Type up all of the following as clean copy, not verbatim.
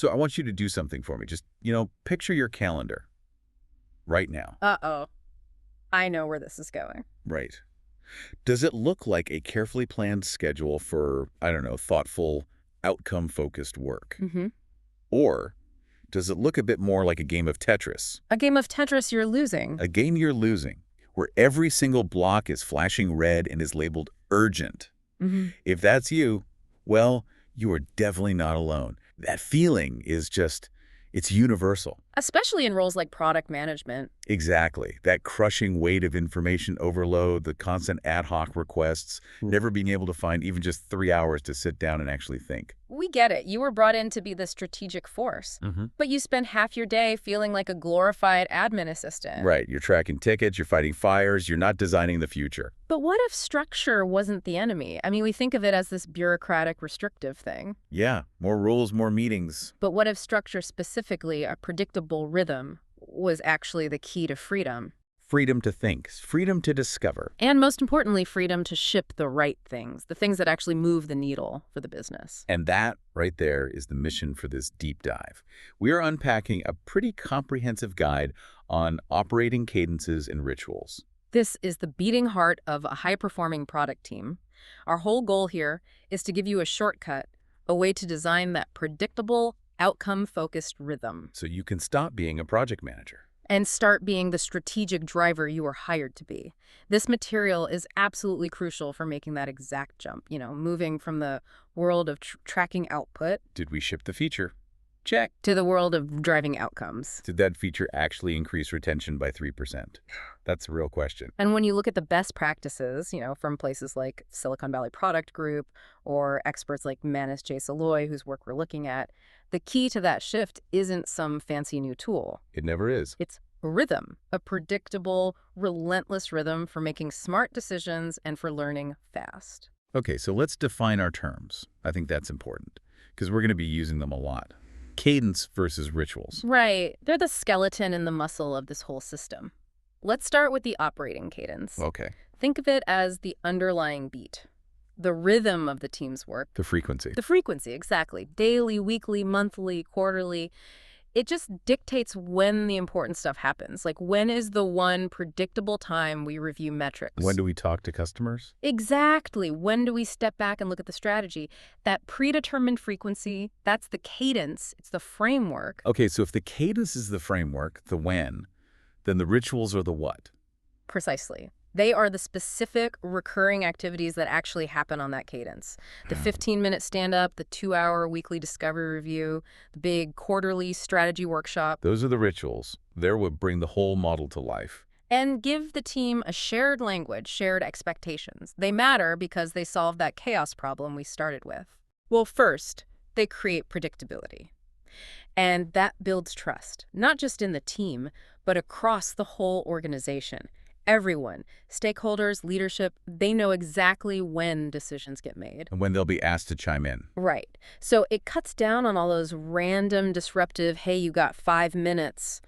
So I want you to do something for me. Just, picture your calendar right now. Uh-oh. I know where this is going. Right. Does it look like a carefully planned schedule for, I don't know, thoughtful, outcome-focused work? Mm-hmm. Or does it look a bit more like a game of Tetris? A game of Tetris you're losing. A game you're losing, where every single block is flashing red and is labeled urgent. Mm-hmm. If that's you, well, you are definitely not alone. That feeling is it's universal. Especially in roles like product management. Exactly. That crushing weight of information overload, the constant ad hoc requests, never being able to find even just 3 hours to sit down and actually think. We get it. You were brought in to be the strategic force. Mm-hmm. But you spend half your day feeling like a glorified admin assistant. Right. You're tracking tickets, you're fighting fires, you're not designing the future. But what if structure wasn't the enemy? I mean, we think of it as this bureaucratic, restrictive thing. Yeah. More rules, more meetings. But what if structure, specifically a predictable rhythm, was actually the key to freedom? Freedom to think, freedom to discover. And most importantly, freedom to ship the right things, the things that actually move the needle for the business. And that right there is the mission for this deep dive. We are unpacking a pretty comprehensive guide on operating cadences and rituals. This is the beating heart of a high-performing product team. Our whole goal here is to give you a shortcut, a way to design that predictable, outcome-focused rhythm. So you can stop being a project manager. And start being the strategic driver you were hired to be. This material is absolutely crucial for making that exact jump, moving from the world of tracking output. Did we ship the feature? Check. To the world of driving outcomes. Did that feature actually increase retention by 3%? That's a real question. And when you look at the best practices, from places like Silicon Valley Product Group or experts like Manis J. Saloy, whose work we're looking at, the key to that shift isn't some fancy new tool. It never is. It's rhythm, a predictable, relentless rhythm for making smart decisions and for learning fast. Okay, so let's define our terms. I think that's important because we're going to be using them a lot. Cadence versus rituals. Right. They're the skeleton and the muscle of this whole system. Let's start with the operating cadence. Okay. Think of it as the underlying beat, the rhythm of the team's work. The frequency. The frequency, exactly. Daily, weekly, monthly, quarterly. It just dictates when the important stuff happens. Like, when is the one predictable time we review metrics? When do we talk to customers? Exactly. When do we step back and look at the strategy? That predetermined frequency, that's the cadence. It's the framework. Okay, so if the cadence is the framework, the when, then the rituals are the what? Precisely. They are the specific recurring activities that actually happen on that cadence. The 15-minute stand-up, the 2-hour weekly discovery review, the big quarterly strategy workshop. Those are the rituals. They're what bring the whole model to life. And give the team a shared language, shared expectations. They matter because they solve that chaos problem we started with. Well, first, they create predictability. And that builds trust, not just in the team, but across the whole organization. Everyone, stakeholders, leadership, they know exactly when decisions get made. And when they'll be asked to chime in. Right. So it cuts down on all those random, disruptive, hey, you got 5 minutes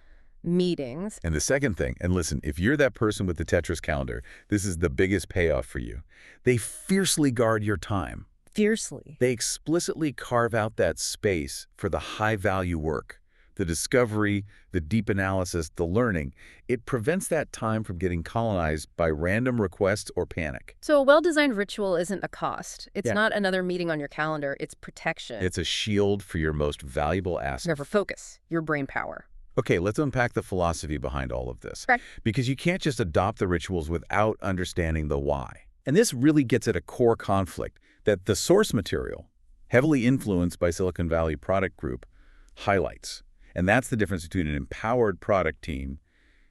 meetings. And the second thing, and listen, if you're that person with the Tetris calendar, this is the biggest payoff for you. They fiercely guard your time. Fiercely. They explicitly carve out that space for the high-value work. The discovery, the deep analysis, the learning. It prevents that time from getting colonized by random requests or panic. So a well-designed ritual isn't a cost. It's Yeah. not another meeting on your calendar. It's protection. It's a shield for your most valuable asset. Never focus, your brain power. Okay, let's unpack the philosophy behind all of this. Right. Because you can't just adopt the rituals without understanding the why. And this really gets at a core conflict that the source material, heavily influenced by Silicon Valley Product Group, highlights. And that's the difference between an empowered product team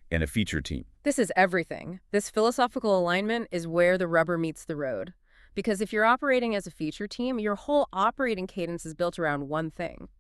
and a feature team. This is everything. This philosophical alignment is where the rubber meets the road. Because if you're operating as a feature team, your whole operating cadence is built around one thing: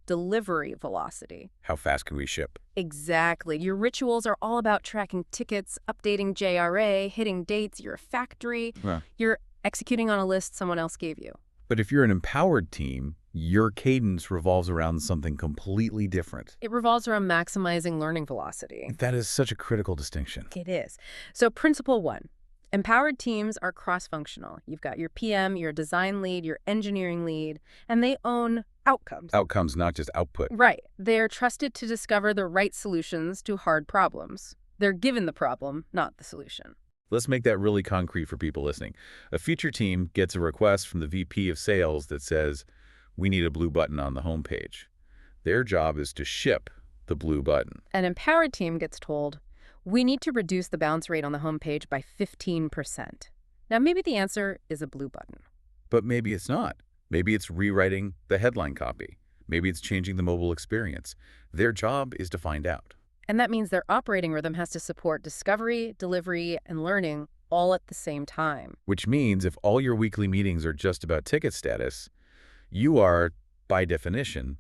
delivery velocity. How fast can we ship? Exactly. Your rituals are all about tracking tickets, updating JRA, hitting dates. You're a factory. Yeah. You're executing on a list someone else gave you. But if you're an empowered team, your cadence revolves around something completely different. It revolves around maximizing learning velocity. That is such a critical distinction. It is. So principle 1, empowered teams are cross-functional. You've got your PM, your design lead, your engineering lead, and they own outcomes. Outcomes, not just output. Right. They're trusted to discover the right solutions to hard problems. They're given the problem, not the solution. Let's make that really concrete for people listening. A feature team gets a request from the VP of sales that says, we need a blue button on the homepage. Their job is to ship the blue button. An empowered team gets told, we need to reduce the bounce rate on the homepage by 15%. Now, maybe the answer is a blue button. But maybe it's not. Maybe it's rewriting the headline copy. Maybe it's changing the mobile experience. Their job is to find out. And that means their operating rhythm has to support discovery, delivery, and learning all at the same time. Which means if all your weekly meetings are just about ticket status, you are, by definition,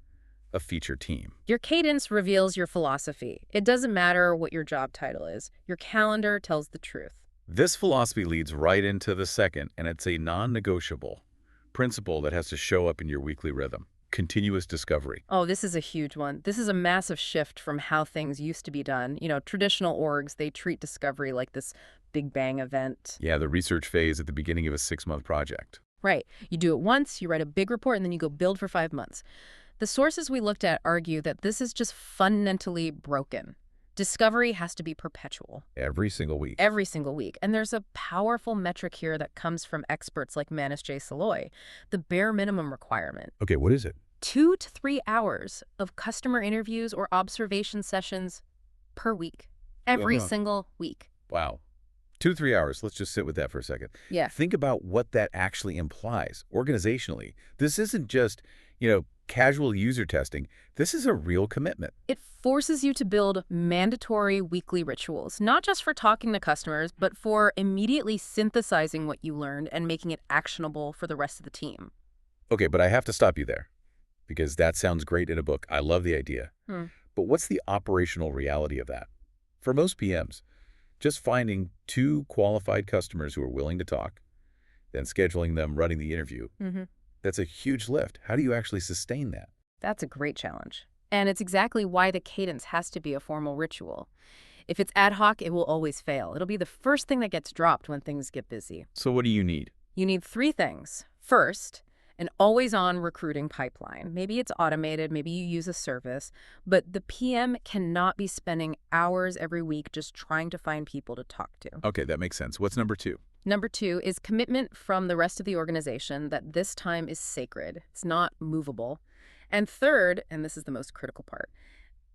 a feature team. Your cadence reveals your philosophy. It doesn't matter what your job title is. Your calendar tells the truth. This philosophy leads right into the second, and it's a non-negotiable principle that has to show up in your weekly rhythm. Continuous discovery. Oh, this is a huge one. This is a massive shift from how things used to be done. Traditional orgs, they treat discovery like this big bang event. Yeah, the research phase at the beginning of a 6-month project. Right. You do it once, you write a big report, and then you go build for 5 months. The sources we looked at argue that this is just fundamentally broken. Discovery has to be perpetual. Every single week. Every single week. And there's a powerful metric here that comes from experts like Manis J. Saloy, the bare minimum requirement. Okay, what is it? 2 to 3 hours of customer interviews or observation sessions per week. Every single week. Wow. 2 to 3 hours. Let's just sit with that for a second. Yeah. Think about what that actually implies organizationally. This isn't just, casual user testing. This is a real commitment. It forces you to build mandatory weekly rituals, not just for talking to customers, but for immediately synthesizing what you learned and making it actionable for the rest of the team. Okay, but I have to stop you there because that sounds great in a book. I love the idea. But what's the operational reality of that? For most PMs, just finding 2 qualified customers who are willing to talk, then scheduling them, running the interview, that's a huge lift. How do you actually sustain that? That's a great challenge. And it's exactly why the cadence has to be a formal ritual. If it's ad hoc, it will always fail. It'll be the first thing that gets dropped when things get busy. So what do you need? You need 3 things. First, an always-on recruiting pipeline. Maybe it's automated, maybe you use a service, but the PM cannot be spending hours every week just trying to find people to talk to. Okay, that makes sense. What's number 2? Number 2 is commitment from the rest of the organization that this time is sacred. It's not movable. And third, and this is the most critical part,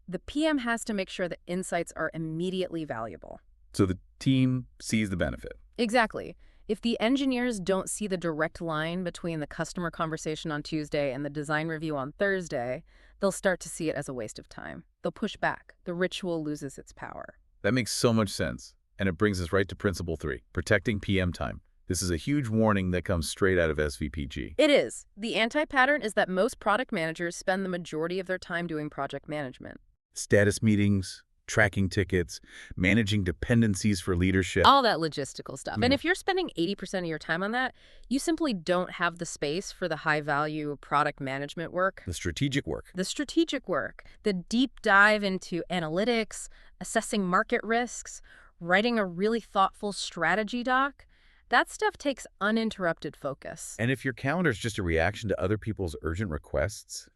the PM has to make sure that insights are immediately valuable. So the team sees the benefit. Exactly. If the engineers don't see the direct line between the customer conversation on Tuesday and the design review on Thursday, they'll start to see it as a waste of time. They'll push back. The ritual loses its power. That makes so much sense. And it brings us right to principle 3, protecting PM time. This is a huge warning that comes straight out of SVPG. It is. The anti-pattern is that most product managers spend the majority of their time doing project management. Status meetings, tracking tickets, managing dependencies for leadership. All that logistical stuff. And if you're spending 80% of your time on that, you simply don't have the space for the high-value product management work. The strategic work. The strategic work. The deep dive into analytics, assessing market risks, writing a really thoughtful strategy doc. That stuff takes uninterrupted focus. And if your calendar is just a reaction to other people's urgent requests,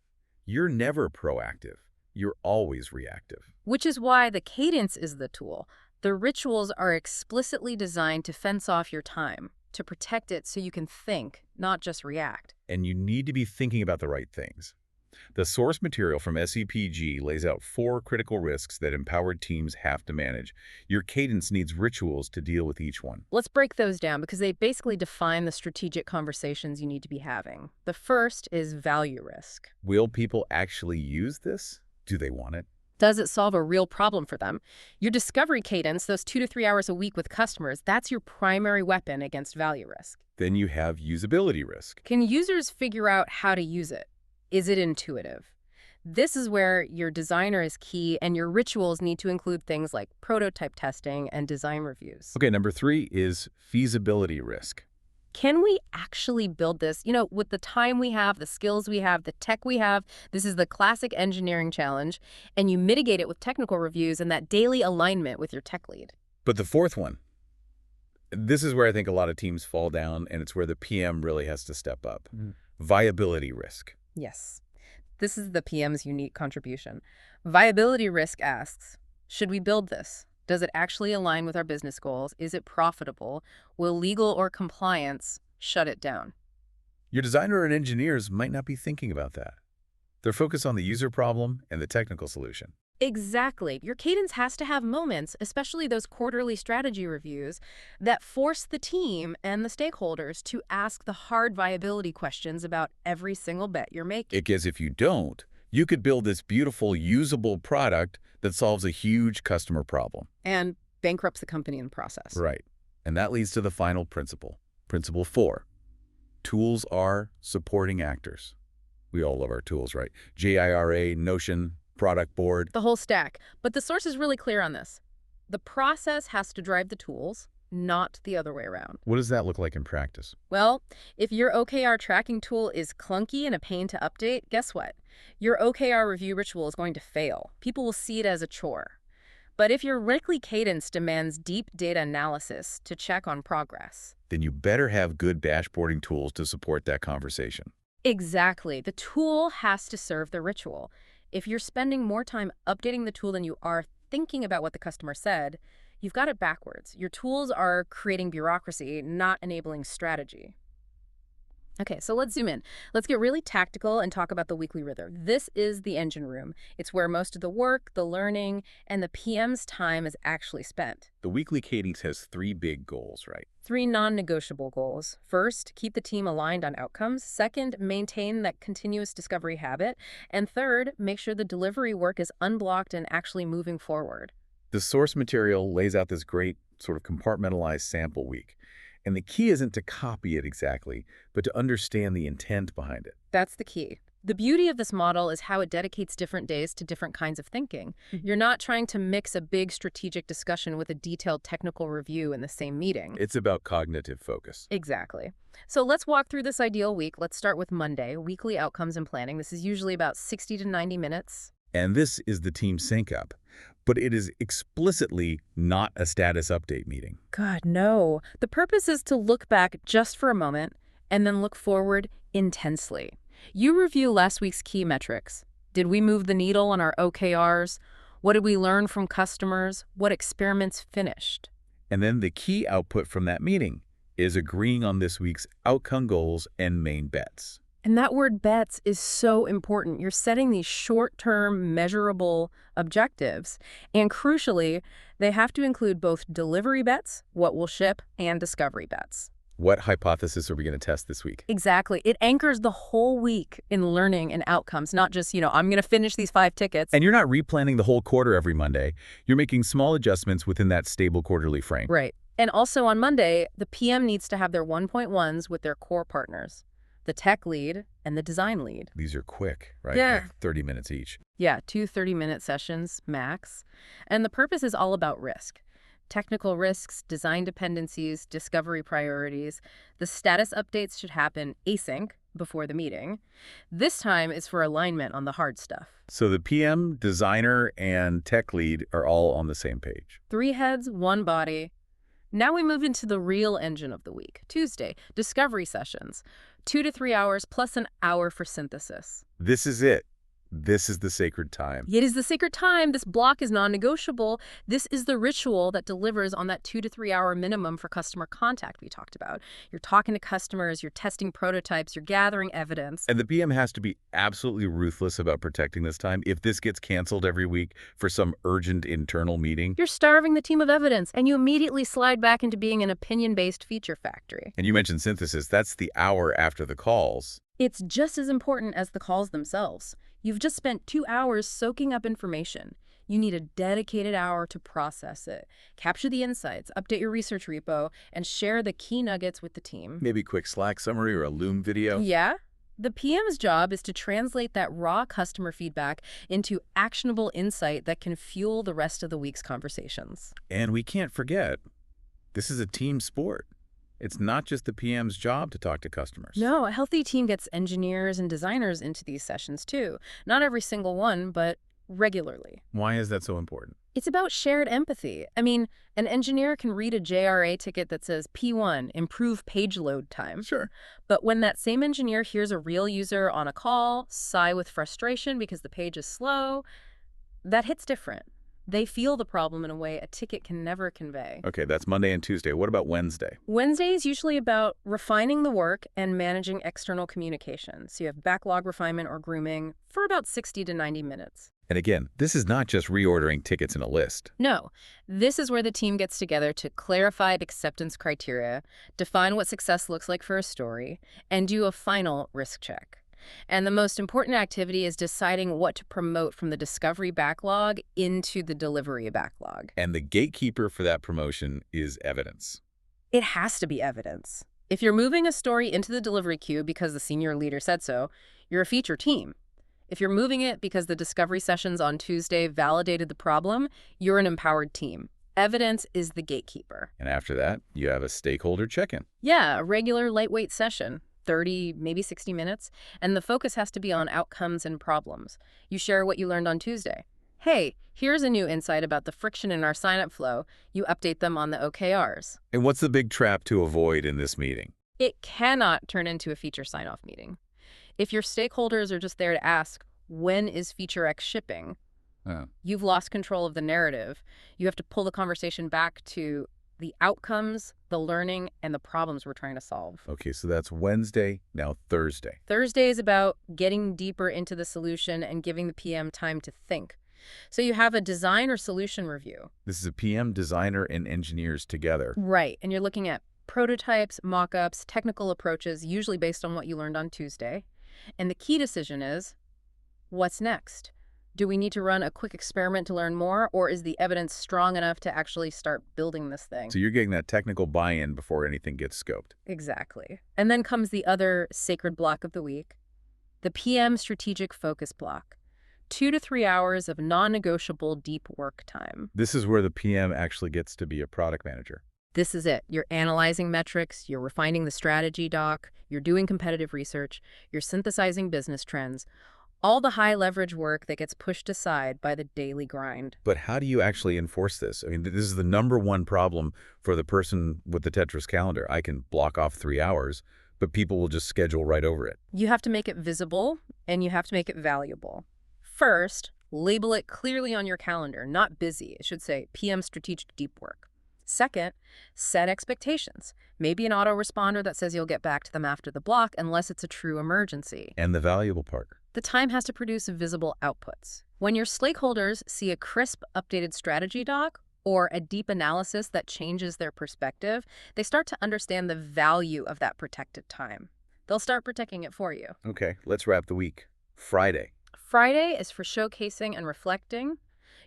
you're never proactive. You're always reactive. Which is why the cadence is the tool. The rituals are explicitly designed to fence off your time, to protect it so you can think, not just react. And you need to be thinking about the right things. The source material from SVPG lays out 4 critical risks that empowered teams have to manage. Your cadence needs rituals to deal with each one. Let's break those down because they basically define the strategic conversations you need to be having. The first is value risk. Will people actually use this? Do they want it? Does it solve a real problem for them? Your discovery cadence, those 2 to 3 hours a week with customers, that's your primary weapon against value risk. Then you have usability risk. Can users figure out how to use it? Is it intuitive? This is where your designer is key, and your rituals need to include things like prototype testing and design reviews. Okay, number 3 is feasibility risk. Can we actually build this? With the time we have, the skills we have, the tech we have, this is the classic engineering challenge, and you mitigate it with technical reviews and that daily alignment with your tech lead. But the 4th one, this is where I think a lot of teams fall down, and it's where the PM really has to step up. Viability risk. Yes. This is the PM's unique contribution. Viability risk asks, should we build this? Does it actually align with our business goals? Is it profitable? Will legal or compliance shut it down? Your designer and engineers might not be thinking about that. They're focused on the user problem and the technical solution. Exactly. Your cadence has to have moments, especially those quarterly strategy reviews, that force the team and the stakeholders to ask the hard viability questions about every single bet you're making. Because if you don't, you could build this beautiful, usable product that solves a huge customer problem. And bankrupts the company in the process. Right. And that leads to the final principle. Principle 4. Tools are supporting actors. We all love our tools, right? JIRA, Notion, product board. The whole stack. But the source is really clear on this. The process has to drive the tools, not the other way around. What does that look like in practice? Well, if your OKR tracking tool is clunky and a pain to update, guess what? Your OKR review ritual is going to fail. People will see it as a chore. But if your weekly cadence demands deep data analysis to check on progress, then you better have good dashboarding tools to support that conversation. exactly. The tool has to serve the ritual. If you're spending more time updating the tool than you are thinking about what the customer said, you've got it backwards. Your tools are creating bureaucracy, not enabling strategy. Okay, so let's zoom in. Let's get really tactical and talk about the weekly rhythm. This is the engine room. It's where most of the work, the learning, and the PM's time is actually spent. The weekly cadence has 3 big goals, right? 3 non-negotiable goals. First, keep the team aligned on outcomes. Second, maintain that continuous discovery habit. And third, make sure the delivery work is unblocked and actually moving forward. The source material lays out this great sort of compartmentalized sample week. And the key isn't to copy it exactly, but to understand the intent behind it. That's the key. The beauty of this model is how it dedicates different days to different kinds of thinking. You're not trying to mix a big strategic discussion with a detailed technical review in the same meeting. It's about cognitive focus. Exactly. So let's walk through this ideal week. Let's start with Monday, weekly outcomes and planning. This is usually about 60 to 90 minutes. And this is the team sync up. But it is explicitly not a status update meeting. God, no. The purpose is to look back just for a moment and then look forward intensely. You review last week's key metrics. Did we move the needle on our OKRs? What did we learn from customers? What experiments finished? And then the key output from that meeting is agreeing on this week's outcome goals and main bets. And that word bets is so important. You're setting these short-term, measurable objectives. And crucially, they have to include both delivery bets, what will ship, and discovery bets. What hypothesis are we going to test this week? Exactly. It anchors the whole week in learning and outcomes, not just, I'm going to finish these 5 tickets. And you're not replanning the whole quarter every Monday. You're making small adjustments within that stable quarterly frame. Right. And also on Monday, the PM needs to have their 1.1s with their core partners, the tech lead and the design lead. These are quick, right? Yeah. Like 30 minutes each. Yeah, 2 30-minute sessions max. And the purpose is all about risk. Technical risks, design dependencies, discovery priorities. The status updates should happen async before the meeting. This time is for alignment on the hard stuff. So the PM, designer, and tech lead are all on the same page. 3 heads, 1 body. Now we move into the real engine of the week. Tuesday, discovery sessions. 2 to 3 hours plus an hour for synthesis. This is it. This is the sacred time. It is the sacred time. This block is non-negotiable. This is the ritual that delivers on that 2 to 3 hour minimum for customer contact we talked about. You're talking to customers, you're testing prototypes, you're gathering evidence. And the PM has to be absolutely ruthless about protecting this time. If this gets canceled every week for some urgent internal meeting. You're starving the team of evidence, and you immediately slide back into being an opinion-based feature factory. And you mentioned synthesis. That's the hour after the calls. It's just as important as the calls themselves. You've just spent 2 hours soaking up information. You need a dedicated hour to process it, capture the insights, update your research repo, and share the key nuggets with the team. Maybe a quick Slack summary or a Loom video. Yeah. The PM's job is to translate that raw customer feedback into actionable insight that can fuel the rest of the week's conversations. And we can't forget, this is a team sport. It's not just the PM's job to talk to customers. No, a healthy team gets engineers and designers into these sessions too. Not every single one, but regularly. Why is that so important? It's about shared empathy. I mean, an engineer can read a JRA ticket that says P1, improve page load time. Sure. But when that same engineer hears a real user on a call sigh with frustration because the page is slow, that hits different. They feel the problem in a way a ticket can never convey. Okay, that's Monday and Tuesday. What about Wednesday? Wednesday is usually about refining the work and managing external communication. So you have backlog refinement or grooming for about 60 to 90 minutes. And again, this is not just reordering tickets in a list. No, this is where the team gets together to clarify acceptance criteria, define what success looks like for a story, and do a final risk check. And the most important activity is deciding what to promote from the discovery backlog into the delivery backlog. And the gatekeeper for that promotion is evidence. It has to be evidence. If you're moving a story into the delivery queue because the senior leader said so, you're a feature team. If you're moving it because the discovery sessions on Tuesday validated the problem, you're an empowered team. Evidence is the gatekeeper. And after that, you have a stakeholder check-in. Yeah, a regular lightweight session, 30, maybe 60 minutes, and the focus has to be on outcomes and problems. You share what you learned on Tuesday. Hey, here's a new insight about the friction in our sign-up flow. You update them on the OKRs. And what's the big trap to avoid in this meeting? It cannot turn into a feature sign-off meeting. If your stakeholders are just there to ask, when is feature X shipping? You've lost control of the narrative. You have to pull the conversation back to the outcomes, the learning, and the problems we're trying to solve. Okay, so that's Wednesday, now Thursday. Thursday is about getting deeper into the solution and giving the PM time to think. So you have a design or solution review. This is a PM, designer, and engineers together. Right, and you're looking at prototypes, mock-ups, technical approaches, usually based on what you learned on Tuesday. And the key decision is, what's next? Do we need to run a quick experiment to learn more, or is the evidence strong enough to actually start building this thing? So you're getting that technical buy-in before anything gets scoped. Exactly. And then comes the other sacred block of the week, the PM strategic focus block. 2 to 3 hours of non-negotiable deep work time. This is where the PM actually gets to be a product manager. This is it. You're analyzing metrics, you're refining the strategy doc, you're doing competitive research, you're synthesizing business trends, all the high-leverage work that gets pushed aside by the daily grind. But how do you actually enforce this? I mean, this is the #1 problem for the person with the Tetris calendar. I can block off 3 hours, but people will just schedule right over it. You have to make it visible, and you have to make it valuable. First, label it clearly on your calendar, not busy. It should say PM strategic deep work. Second, set expectations. Maybe an autoresponder that says you'll get back to them after the block unless it's a true emergency. And the valuable part. The time has to produce visible outputs. When your stakeholders see a crisp, updated strategy doc or a deep analysis that changes their perspective, they start to understand the value of that protected time. They'll start protecting it for you. Okay, let's wrap the week. Friday. Friday is for showcasing and reflecting.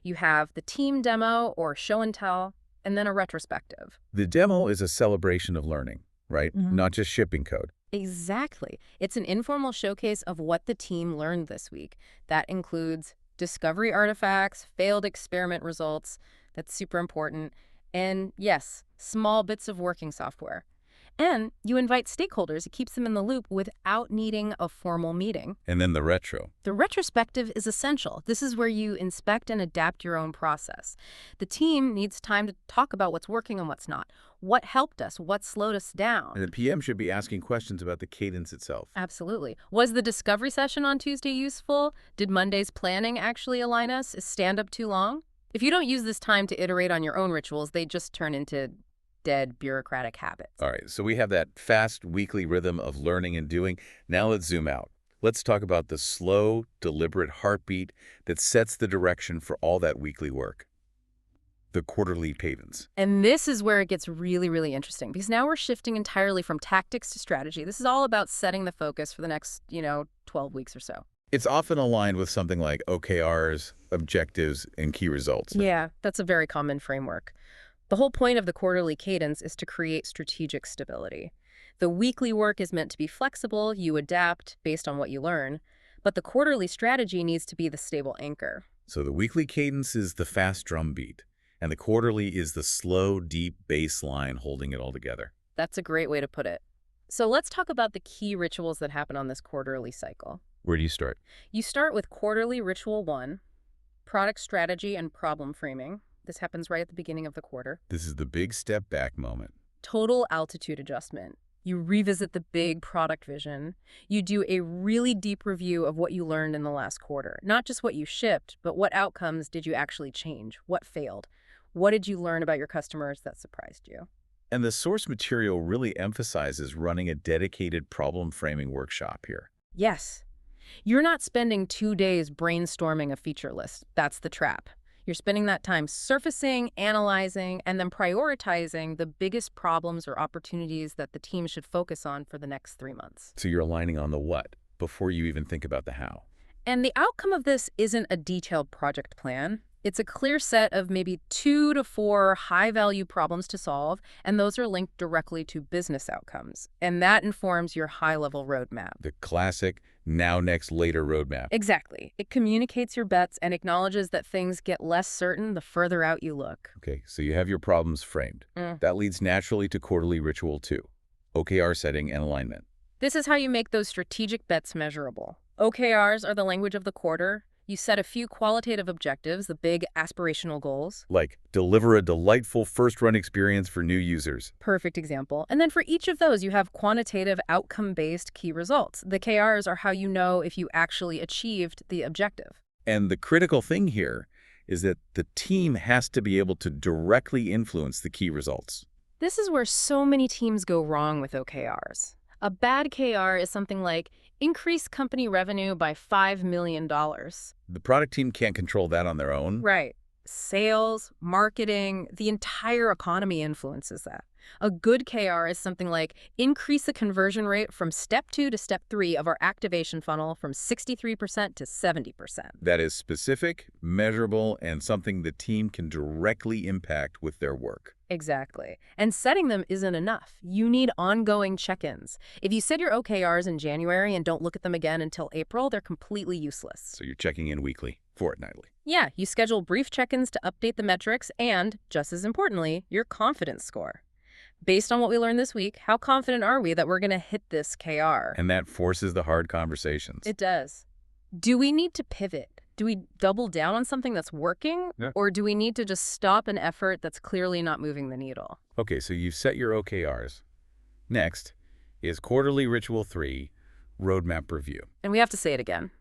You have the team demo or show and tell, and then a retrospective. The demo is a celebration of learning, right? Not just shipping code. Exactly. It's an informal showcase of what the team learned this week. That includes discovery artifacts, failed experiment results, that's super important, and yes, small bits of working software. And you invite stakeholders, it keeps them in the loop without needing a formal meeting. And then the retro. The retrospective is essential. This is where you inspect and adapt your own process. The team needs time to talk about what's working and what's not. What helped us? What slowed us down? And the PM should be asking questions about the cadence itself. Absolutely. Was the discovery session on Tuesday useful? Did Monday's planning actually align us? Is stand-up too long? If you don't use this time to iterate on your own rituals, they just turn into dead bureaucratic habits. All right, so we have that fast weekly rhythm of learning and doing. Now let's zoom out. Let's talk about the slow, deliberate heartbeat that sets the direction for all that weekly work. The quarterly cadence. And this is where it gets really, really interesting, because now we're shifting entirely from tactics to strategy. This is all about setting the focus for the next, 12 weeks or so. It's often aligned with something like OKRs, objectives, and key results. Yeah, that's a very common framework. The whole point of the quarterly cadence is to create strategic stability. The weekly work is meant to be flexible, you adapt based on what you learn, but the quarterly strategy needs to be the stable anchor. So the weekly cadence is the fast drum beat, and the quarterly is the slow, deep bass line holding it all together. That's a great way to put it. So let's talk about the key rituals that happen on this quarterly cycle. Where do you start? You start with quarterly ritual 1, product strategy and problem framing. This happens right at the beginning of the quarter. This is the big step back moment. Total altitude adjustment. You revisit the big product vision. You do a really deep review of what you learned in the last quarter. Not just what you shipped, but what outcomes did you actually change? What failed? What did you learn about your customers that surprised you? And the source material really emphasizes running a dedicated problem framing workshop here. Yes. You're not spending 2 days brainstorming a feature list. That's the trap. You're spending that time surfacing, analyzing, and then prioritizing the biggest problems or opportunities that the team should focus on for the next 3 months. So you're aligning on the what before you even think about the how. And the outcome of this isn't a detailed project plan. It's a clear set of maybe 2 to 4 high-value problems to solve, and those are linked directly to business outcomes. And that informs your high-level roadmap. The classic now, next, later roadmap. Exactly. It communicates your bets and acknowledges that things get less certain the further out you look. Okay, so you have your problems framed. That leads naturally to quarterly ritual 2, OKR setting and alignment. This is how you make those strategic bets measurable. OKRs are the language of the quarter. You set a few qualitative objectives, the big aspirational goals. Like, deliver a delightful first-run experience for new users. Perfect example. And then for each of those, you have quantitative outcome-based key results. The KRs are how you know if you actually achieved the objective. And the critical thing here is that the team has to be able to directly influence the key results. This is where so many teams go wrong with OKRs. A bad KR is something like, increase company revenue by $5 million. The product team can't control that on their own. Right. Sales, marketing, the entire economy influences that. A good KR is something like increase the conversion rate from step 2 to step 3 of our activation funnel from 63% to 70%. That is specific, measurable, and something the team can directly impact with their work. Exactly. And setting them isn't enough. You need ongoing check-ins. If you set your OKRs in January and don't look at them again until April, they're completely useless. So you're checking in weekly, fortnightly. Yeah, you schedule brief check-ins to update the metrics and, just as importantly, your confidence score. Based on what we learned this week, how confident are we that we're going to hit this KR? And that forces the hard conversations. It does. Do we need to pivot? Do we double down on something that's working? Yeah. Or do we need to just stop an effort that's clearly not moving the needle? Okay, so you've set your OKRs. Next is quarterly ritual 3, roadmap review. And we have to say it again.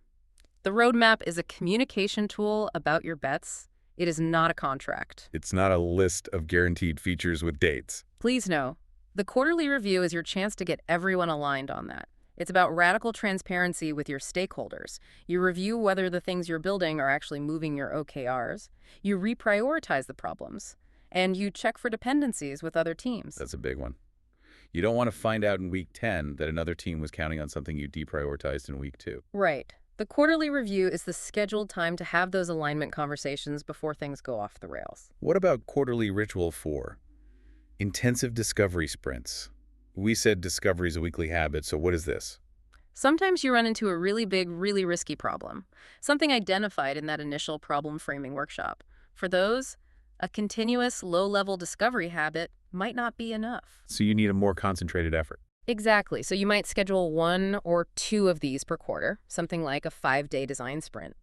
The roadmap is a communication tool about your bets. It is not a contract. It's not a list of guaranteed features with dates. Please know, the quarterly review is your chance to get everyone aligned on that. It's about radical transparency with your stakeholders. You review whether the things you're building are actually moving your OKRs. You reprioritize the problems. And you check for dependencies with other teams. That's a big one. You don't want to find out in week 10 that another team was counting on something you deprioritized in week 2. Right. The quarterly review is the scheduled time to have those alignment conversations before things go off the rails. What about quarterly ritual 4? Intensive discovery sprints. We said discovery is a weekly habit, so what is this? Sometimes you run into a really big, really risky problem, something identified in that initial problem framing workshop. For those, a continuous low-level discovery habit might not be enough. So you need a more concentrated effort. Exactly. So you might schedule 1 or 2 of these per quarter, something like a 5-day design sprint.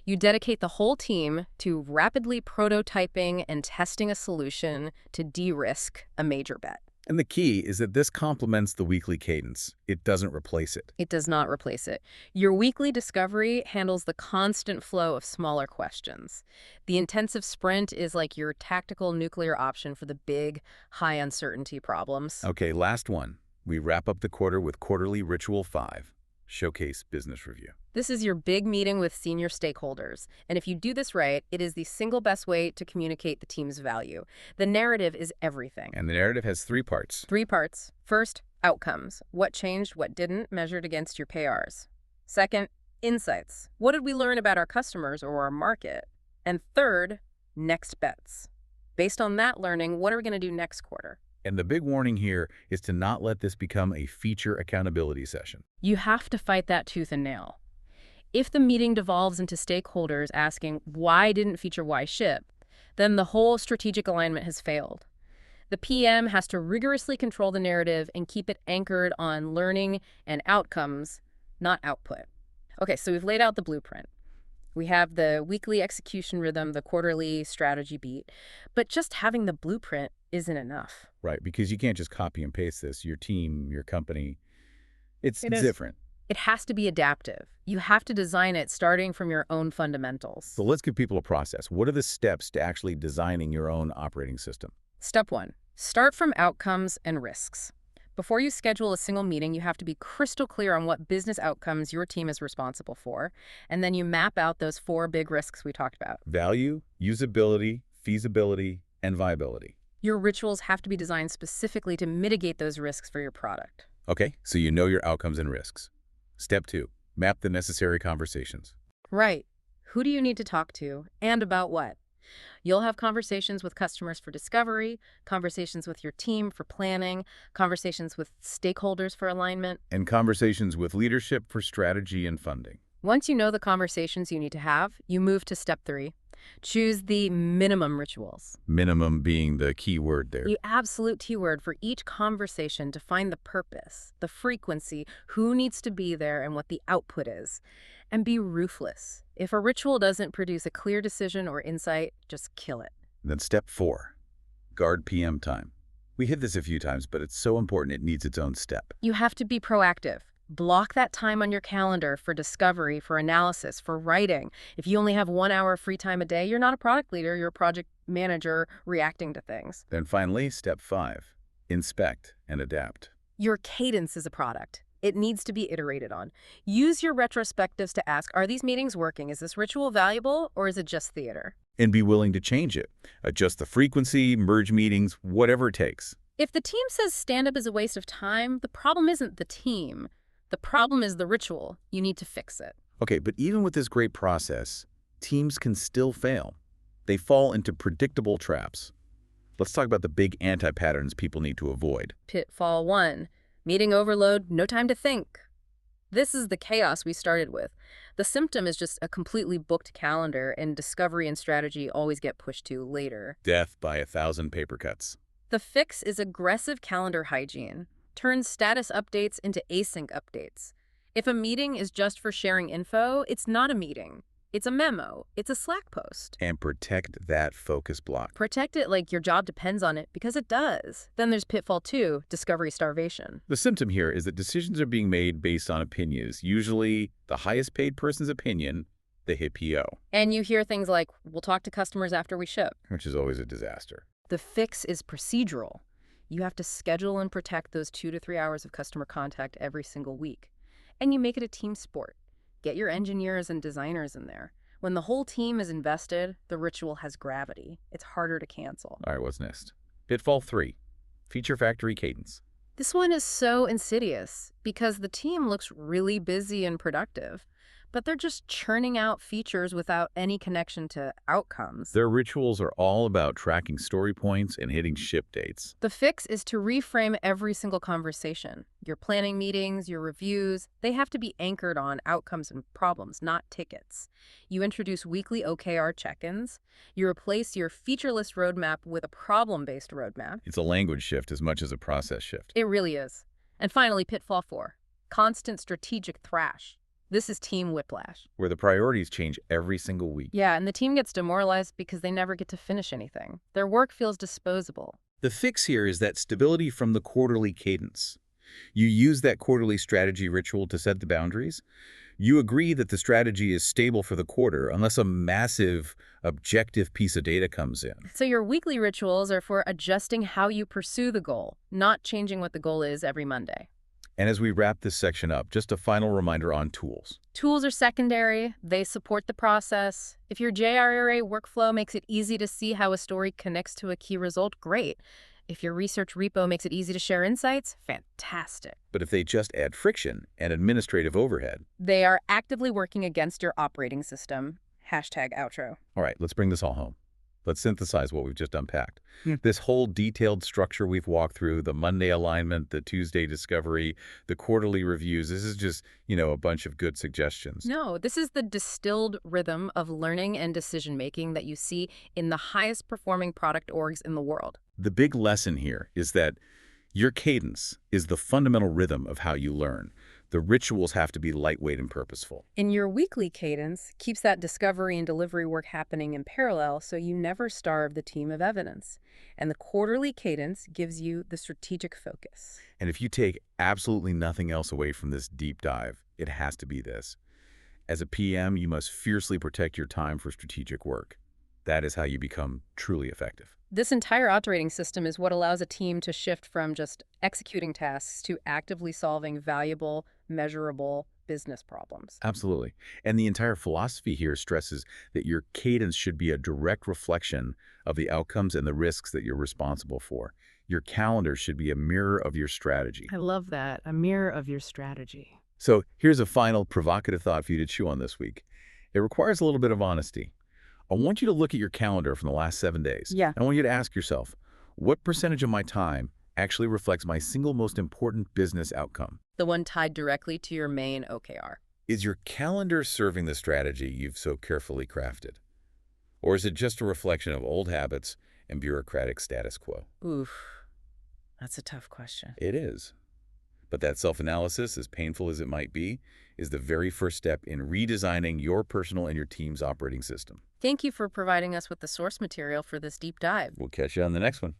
You dedicate the whole team to rapidly prototyping and testing a solution to de-risk a major bet. And the key is that this complements the weekly cadence. It doesn't replace it. It does not replace it. Your weekly discovery handles the constant flow of smaller questions. The intensive sprint is like your tactical nuclear option for the big, high uncertainty problems. Okay, last one. We wrap up the quarter with quarterly ritual 5, showcase business review. This is your big meeting with senior stakeholders. And if you do this right, it is the single best way to communicate the team's value. The narrative is everything. And the narrative has 3 parts. 3 parts. First, outcomes. What changed, what didn't, measured against your KRs. Second, insights. What did we learn about our customers or our market? And third, next bets. Based on that learning, what are we going to do next quarter? And the big warning here is to not let this become a feature accountability session. You have to fight that tooth and nail. If the meeting devolves into stakeholders asking, why didn't feature Y ship, then the whole strategic alignment has failed. The PM has to rigorously control the narrative and keep it anchored on learning and outcomes, not output. Okay, so we've laid out the blueprint. We have the weekly execution rhythm, the quarterly strategy beat, but just having the blueprint isn't enough. Right, because you can't just copy and paste this. Your team, your company, it's It is. different. It has to be adaptive. You have to design it starting from your own fundamentals. So let's give people a process. What are the steps to actually designing your own operating system? Step 1. Start from outcomes and risks. Before you schedule a single meeting, you have to be crystal clear on what business outcomes your team is responsible for, and then you map out those 4 big risks we talked about. Value, usability, feasibility, and viability. Your rituals have to be designed specifically to mitigate those risks for your product. Okay, so you know your outcomes and risks. Step 2, map the necessary conversations. Right. Who do you need to talk to, and about what? You'll have conversations with customers for discovery, conversations with your team for planning, conversations with stakeholders for alignment. And conversations with leadership for strategy and funding. Once you know the conversations you need to have, you move to step 3. Choose the minimum rituals. Minimum being the key word there. The absolute keyword for each conversation. Define the purpose, the frequency, who needs to be there, and what the output is. And be ruthless. If a ritual doesn't produce a clear decision or insight, just kill it. Then step 4, guard PM time. We hit this a few times, but it's so important it needs its own step. You have to be proactive. Block that time on your calendar for discovery, for analysis, for writing. If you only have 1 hour of free time a day, you're not a product leader, you're a project manager reacting to things. Then finally, step 5, inspect and adapt. Your cadence is a product. It needs to be iterated on. Use your retrospectives to ask, are these meetings working? Is this ritual valuable, or is it just theater? And be willing to change it. Adjust the frequency, merge meetings, whatever it takes. If the team says stand-up is a waste of time, the problem isn't the team. The problem is the ritual. You need to fix it. Okay, but even with this great process, teams can still fail. They fall into predictable traps. Let's talk about the big anti-patterns people need to avoid. Pitfall 1. Meeting overload, no time to think. This is the chaos we started with. The symptom is just a completely booked calendar, and discovery and strategy always get pushed to later. Death by 1,000 paper cuts. The fix is aggressive calendar hygiene. Turn status updates into async updates. If a meeting is just for sharing info, it's not a meeting. It's a memo. It's a Slack post. And protect that focus block. Protect it like your job depends on it, because it does. Then there's pitfall 2, discovery starvation. The symptom here is that decisions are being made based on opinions, usually the highest paid person's opinion, the hit PO. And you hear things like, we'll talk to customers after we ship. Which is always a disaster. The fix is procedural. You have to schedule and protect those 2 to 3 hours of customer contact every single week. And you make it a team sport. Get your engineers and designers in there. When the whole team is invested, the ritual has gravity. It's harder to cancel. All right, what's next? Pitfall 3, feature factory cadence. This one is so insidious because the team looks really busy and productive, but they're just churning out features without any connection to outcomes. Their rituals are all about tracking story points and hitting ship dates. The fix is to reframe every single conversation. Your planning meetings, your reviews, they have to be anchored on outcomes and problems, not tickets. You introduce weekly OKR check-ins. You replace your feature list roadmap with a problem-based roadmap. It's a language shift as much as a process shift. It really is. And finally, pitfall 4, constant strategic thrash. This is team whiplash. Where the priorities change every single week. Yeah, and the team gets demoralized because they never get to finish anything. Their work feels disposable. The fix here is that stability from the quarterly cadence. You use that quarterly strategy ritual to set the boundaries. You agree that the strategy is stable for the quarter unless a massive, objective piece of data comes in. So your weekly rituals are for adjusting how you pursue the goal, not changing what the goal is every Monday. And as we wrap this section up, just a final reminder on tools. Tools are secondary. They support the process. If your JRA workflow makes it easy to see how a story connects to a key result, great. If your research repo makes it easy to share insights, fantastic. But if they just add friction and administrative overhead, they are actively working against your operating system. #outro. All right, let's bring this all home. Let's synthesize what we've just unpacked. This whole detailed structure we've walked through, the Monday alignment, the Tuesday discovery, the quarterly reviews, this is just, a bunch of good suggestions. No, this is the distilled rhythm of learning and decision-making that you see in the highest performing product orgs in the world. The big lesson here is that your cadence is the fundamental rhythm of how you learn. The rituals have to be lightweight and purposeful. And your weekly cadence keeps that discovery and delivery work happening in parallel so you never starve the team of evidence. And the quarterly cadence gives you the strategic focus. And if you take absolutely nothing else away from this deep dive, it has to be this. As a PM, you must fiercely protect your time for strategic work. That is how you become truly effective. This entire operating system is what allows a team to shift from just executing tasks to actively solving valuable, measurable business problems. Absolutely. And the entire philosophy here stresses that your cadence should be a direct reflection of the outcomes and the risks that you're responsible for. Your calendar should be a mirror of your strategy. I love that. A mirror of your strategy. So here's a final provocative thought for you to chew on this week. It requires a little bit of honesty. I want you to look at your calendar from the last 7 days. Yeah. I want you to ask yourself, what percentage of my time actually reflects my single most important business outcome? The one tied directly to your main OKR. Is your calendar serving the strategy you've so carefully crafted? Or is it just a reflection of old habits and bureaucratic status quo? Oof, that's a tough question. It is. But that self-analysis, as painful as it might be, is the very first step in redesigning your personal and your team's operating system. Thank you for providing us with the source material for this deep dive. We'll catch you on the next one.